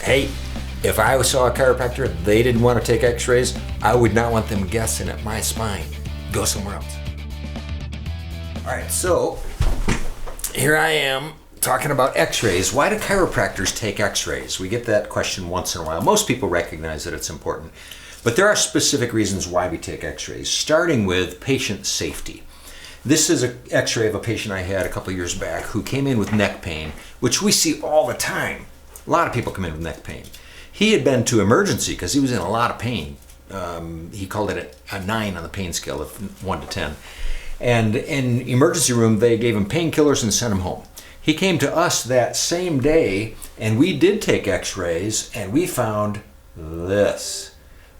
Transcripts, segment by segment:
Hey, if I saw a chiropractor, they didn't want to take x-rays, I would not want them guessing at my spine. Go somewhere else. All right, so here I am talking about x-rays. Why do chiropractors take x-rays? We get that question once in a while. Most people recognize that it's important, but there are specific reasons why we take x-rays, starting with patient safety. This is an x-ray of a patient I had a couple years back who came in with neck pain, which we see all the time. A lot of people come in with neck pain. He had been to emergency because he was in a lot of pain. He called it a 9 on the pain scale of 1 to 10. And in emergency room, they gave him painkillers and sent him home. He came to us that same day, and we did take x-rays, and we found this.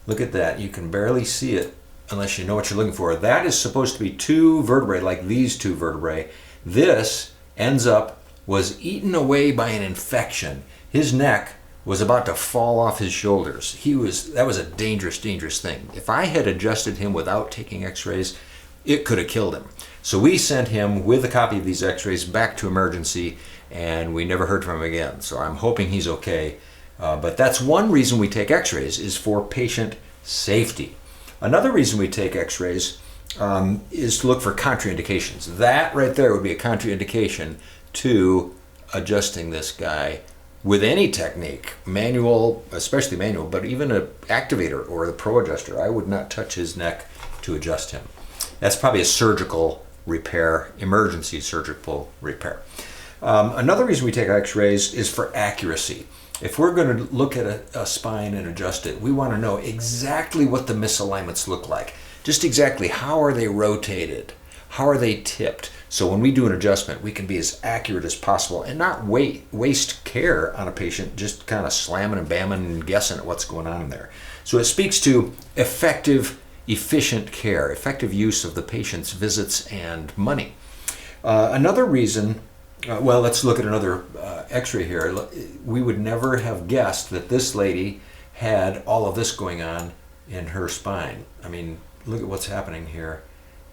Look at that. You can barely see it unless you know what you're looking for. That is supposed to be 2 vertebrae, like these 2 vertebrae. This was eaten away by an infection. His neck was about to fall off his shoulders. That was a dangerous thing. If I had adjusted him without taking x-rays, it could have killed him. So we sent him with a copy of these x-rays back to emergency, and we never heard from him again. So I'm hoping he's okay. But that's one reason we take x-rays, is for patient safety. Another reason we take x-rays is to look for contraindications. That right there would be a contraindication to adjusting this guy with any technique, manual, especially manual, but even an activator or the pro adjuster. I would not touch his neck to adjust him. That's probably a surgical repair, emergency surgical repair. Another reason we take x-rays is for accuracy. If we're going to look at a spine and adjust it, we want to know exactly what the misalignments look like. Just exactly how are they rotated? How are they tipped? So when we do an adjustment, we can be as accurate as possible and not waste care on a patient, just kind of slamming and bamming and guessing at what's going on in there. So it speaks to effective, efficient care, effective use of the patient's visits and money. Another reason, well, let's look at another x-ray here. We would never have guessed that this lady had all of this going on in her spine. I mean, look at what's happening here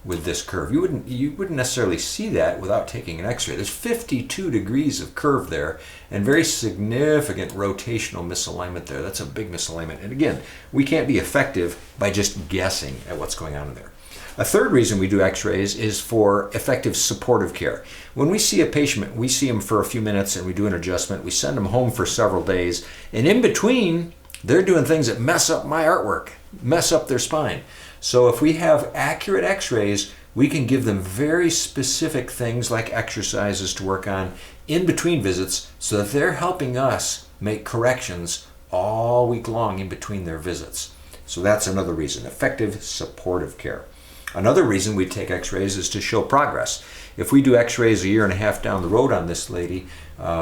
with this curve. You wouldn't necessarily see that without taking an x-ray. There's 52 degrees of curve there and very significant rotational misalignment there. That's a big misalignment. And again, we can't be effective by just guessing at what's going on in there. A third reason we do x-rays is for effective supportive care. When we see a patient, we see him for a few minutes and we do an adjustment. We send them home for several days. And in between, they're doing things that mess up my artwork, mess up their spine. So if we have accurate x-rays, we can give them very specific things like exercises to work on in between visits so that they're helping us make corrections all week long in between their visits. So that's another reason, effective supportive care. Another reason we take x-rays is to show progress. If we do x-rays a year and a half down the road on this lady,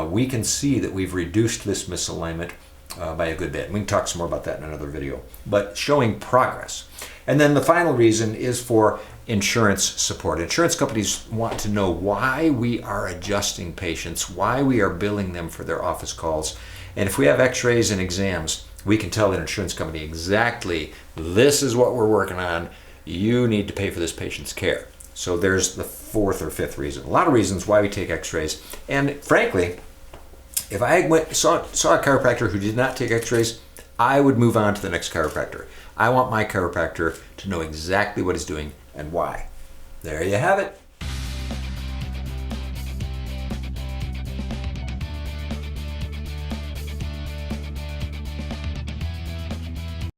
we can see that we've reduced this misalignment by a good bit. We can talk some more about that in another video, but showing progress. And then the final reason is for insurance support. Insurance companies want to know why we are adjusting patients, why we are billing them for their office calls. And if we have x-rays and exams, we can tell an insurance company exactly, this is what we're working on. You need to pay for this patient's care. So there's the 4th or 5th reason. A lot of reasons why we take x-rays. And frankly, if I saw a chiropractor who did not take x-rays, I would move on to the next chiropractor. I want my chiropractor to know exactly what he's doing and why. There you have it.